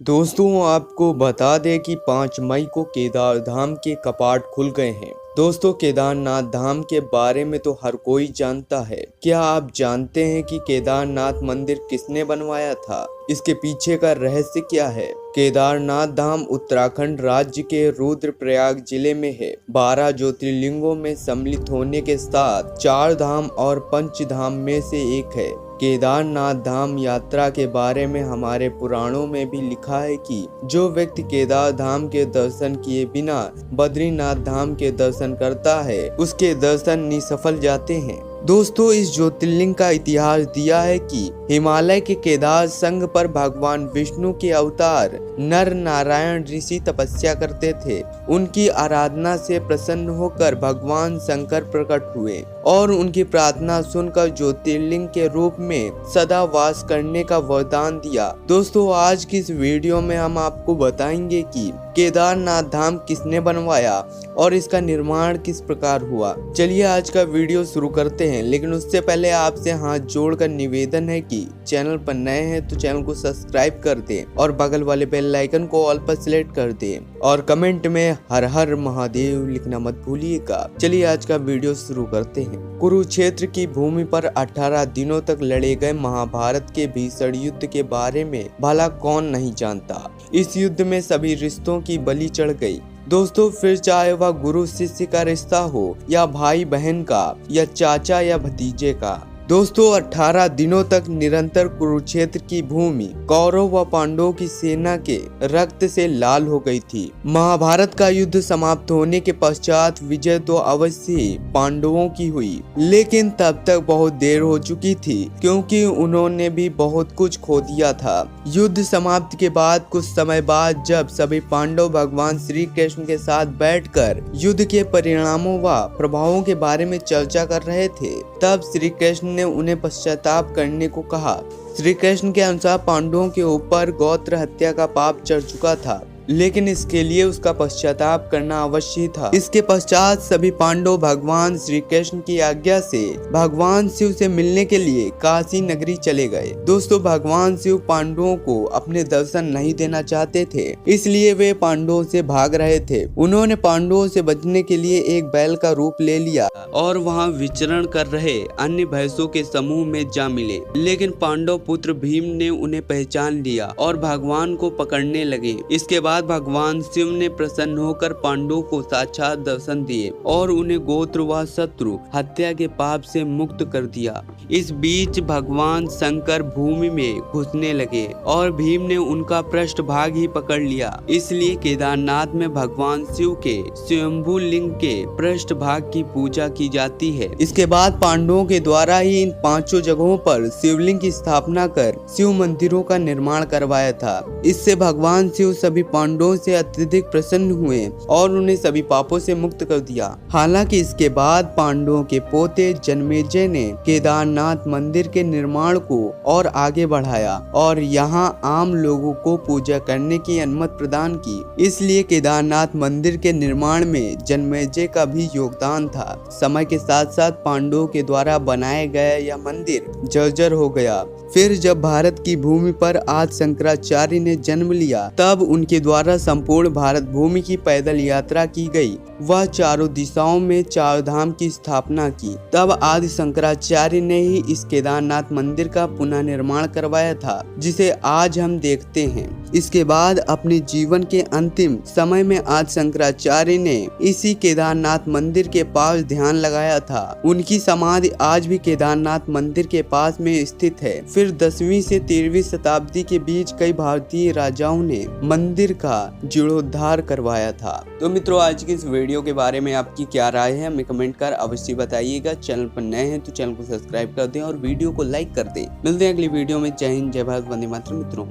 दोस्तों आपको बता दें कि 5 मई को केदार धाम के कपाट खुल गए हैं। दोस्तों केदारनाथ धाम के बारे में तो हर कोई जानता है। क्या आप जानते हैं कि केदारनाथ मंदिर किसने बनवाया था? इसके पीछे का रहस्य क्या है? केदारनाथ धाम उत्तराखंड राज्य के रुद्रप्रयाग जिले में है। 12 ज्योतिर्लिंगों में सम्मिलित होने के साथ 4 धाम और पंचधाम में से एक है। केदारनाथ धाम यात्रा के बारे में हमारे पुराणों में भी लिखा है कि जो व्यक्ति केदार धाम के दर्शन किए बिना बद्रीनाथ धाम के दर्शन करता है उसके दर्शन निसफल जाते हैं। दोस्तों इस ज्योतिर्लिंग का इतिहास दिया है कि हिमालय के केदार संघ पर भगवान विष्णु के अवतार नर नारायण ऋषि तपस्या करते थे। उनकी आराधना से प्रसन्न होकर भगवान शंकर प्रकट हुए और उनकी प्रार्थना सुनकर ज्योतिर्लिंग के रूप में सदा वास करने का वरदान दिया। दोस्तों आज की इस वीडियो में हम आपको बताएंगे कि केदारनाथ धाम किसने बनवाया और इसका निर्माण किस प्रकार हुआ। चलिए आज का वीडियो शुरू करते हैं, लेकिन उससे पहले आपसे हाथ जोड़कर निवेदन है कि चैनल पर नए हैं तो चैनल को सब्सक्राइब कर दें और बगल वाले बेल आइकन को ऑल पर सिलेक्ट कर दें और कमेंट में हर हर महादेव लिखना मत भूलिएगा। चलिए आज का वीडियो शुरू करते हैं। कुरुक्षेत्र की भूमि पर 18 दिनों तक लड़े गए महाभारत के भीषण युद्ध के बारे में भला कौन नहीं जानता। इस युद्ध में सभी रिश्तों की बलि चढ़ गई। दोस्तों फिर चाहे वह गुरु शिष्य का रिश्ता हो या भाई बहन का या चाचा या भतीजे का। दोस्तों 18 दिनों तक निरंतर कुरुक्षेत्र की भूमि कौरव व पांडवों की सेना के रक्त से लाल हो गई थी। महाभारत का युद्ध समाप्त होने के पश्चात विजय तो अवश्य ही पांडवों की हुई, लेकिन तब तक बहुत देर हो चुकी थी क्योंकि उन्होंने भी बहुत कुछ खो दिया था। युद्ध समाप्ति के बाद कुछ समय बाद जब सभी पांडव भगवान श्री कृष्ण के साथ बैठकर युद्ध के परिणामों व प्रभावों के बारे में चर्चा कर रहे थे, तब श्री कृष्ण ने उन्हें पश्चाताप करने को कहा। श्री कृष्ण के अनुसार पांडवों के ऊपर गोत्र हत्या का पाप चढ़ चुका था, लेकिन इसके लिए उसका पश्चाताप करना अवश्य था। इसके पश्चात सभी पांडव भगवान श्री कृष्ण की आज्ञा से भगवान शिव से मिलने के लिए काशी नगरी चले गए। दोस्तों भगवान शिव पांडवों को अपने दर्शन नहीं देना चाहते थे, इसलिए वे पांडवों से भाग रहे थे। उन्होंने पांडवों से बचने के लिए एक बैल का रूप ले लिया और वहां विचरण कर रहे अन्य भैंसों के समूह में जा मिले, लेकिन पांडव पुत्र भीम ने उन्हें पहचान लिया और भगवान को पकड़ने लगे। इसके बाद भगवान शिव ने प्रसन्न होकर पांडवों को साक्षात दर्शन दिए और उन्हें गोत्र व शत्रु हत्या के पाप से मुक्त कर दिया। इस बीच भगवान शंकर भूमि में घुसने लगे और भीम ने उनका पृष्ठभाग ही पकड़ लिया। इसलिए केदारनाथ में भगवान शिव के स्वयंभू लिंग के पृष्ठभाग की पूजा की जाती है। इसके बाद पांडवों के द्वारा ही इन 5 जगहों पर शिवलिंग की स्थापना कर शिव मंदिरों का निर्माण करवाया था। इससे भगवान शिव सभी पांडवों से अत्यधिक प्रसन्न हुए और उन्हें सभी पापों से मुक्त कर दिया। हालांकि इसके बाद पांडवों के पोते जन्मेजय ने केदारनाथ मंदिर के निर्माण को और आगे बढ़ाया और यहाँ आम लोगों को पूजा करने की अनुमति प्रदान की। इसलिए केदारनाथ मंदिर के निर्माण में जन्मेजय का भी योगदान था। समय के साथ साथ पांडवों के द्वारा बनाया गया यह मंदिर जर्जर हो गया। फिर जब भारत की भूमि पर आदि शंकराचार्य ने जन्म लिया, तब उनके द्वारा संपूर्ण भारत भूमि की पैदल यात्रा की गई। वह चारों दिशाओं में 4 धाम की स्थापना की। तब आदि शंकराचार्य ने ही इस केदारनाथ मंदिर का पुनः निर्माण करवाया था, जिसे आज हम देखते हैं। इसके बाद अपने जीवन के अंतिम समय में आदि शंकराचार्य ने इसी केदारनाथ मंदिर के पास ध्यान लगाया था। उनकी समाधि आज भी केदारनाथ मंदिर के पास में स्थित है। फिर 10वीं से 13वीं शताब्दी के बीच कई भारतीय राजाओं ने मंदिर का जीर्णोद्धार करवाया था। तो मित्रों आज की इस वीडियो के बारे में आपकी क्या राय है हमें कमेंट कर अवश्य बताइएगा। चैनल पर नए हैं तो चैनल को सब्सक्राइब कर दें और वीडियो को लाइक कर दें। मिलते हैं अगली वीडियो में। जय हिंद, जय भारत, वंदे मातरम मित्रों।